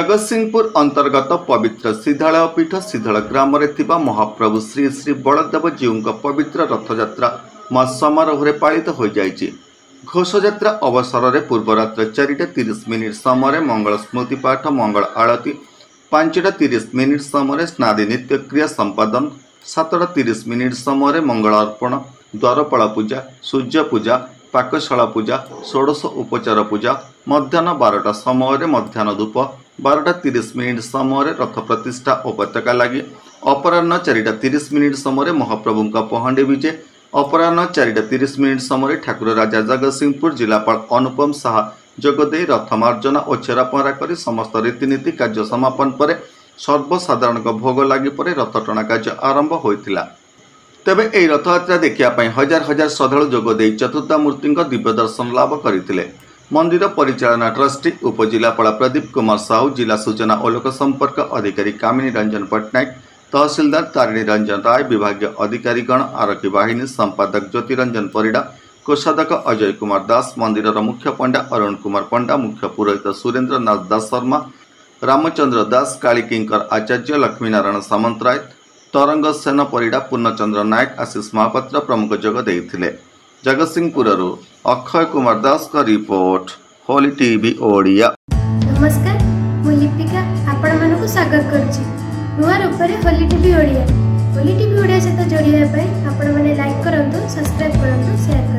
जगतसिंहपुर अंतर्गत पवित्र सिधाल पीठ सिधाल ग्राम महाप्रभु श्री श्री बलदेव जीव पवित्र रथयात्रा मां समारोह पालित हो जाइए। घोषयात्रा अवसर में पूर्वरात्र 4:30 समय मंगल स्मृति पाठ मंगल आरती 5:30 समय स्नादि नित्यक्रिया संपादन 7:30 समय मंगल अर्पण द्वारपाल पूजा सूर्य पूजा पाकशाला पूजा षोडश उपचार पूजा मध्याह्न 12टा समय मध्याह्न धूप 12:30 समय रथ प्रतिष्ठा और पताका लगी अपराह्न 4:30 समय महाप्रभु का पहंडी विजे अपराह्न 4:30 समय ठाकुर राजा जगतसिंहपुर जिलापाल अनुपम साहा जोगदे रथमार्जना और छेरा पहरा कर समस्त रीतिनीति कार्य समापन पर सर्वसाधारण भोग लगी पर रथ टणा कार्य आरंभ होता। तेबे यह रथयात्रा देखापी हजार हजार श्रद्धालु जोगदे चतुर्धामूर्ति दिव्य दर्शन लाभ करते। मंदिर परिचालना ट्रस्टी उपजिलापाल प्रदीप कुमार साहू जिला सूचना और लोक संपर्क अधिकारी कामिनी रंजन पट्टनायक तहसीलदार तारिणी रंजन राय विभागीय अधिकारीगण आरक्षी बाहिनी संपादक ज्योतिरंजन परिडा कोषाध्यक्ष अजय कुमार दास मंदिर मुख्य पंडा अरुण कुमार पंडा मुख्य पुरोहित सुरेन्द्र नाथ दास शर्मा रामचंद्र दास काली किंकर आचार्य लक्ष्मीनारायण सामंतराय तरंग सेन परिडा पूर्णचंद्र नायक आशीष महापात्र प्रमुख जोग देइथिले। जगतसिंहपुर अक्षय कुमार दास का रिपोर्ट होली टीवी ओडिया। नमस्कार मु लिपिका आपण मानक स्वागत करछि नुआ रूपरे होली टीवी ओडिया। होली टीवी ओडिया सहित जोड़िया आपण माने लाइक करंतु सब्सक्राइब करंतु शेयर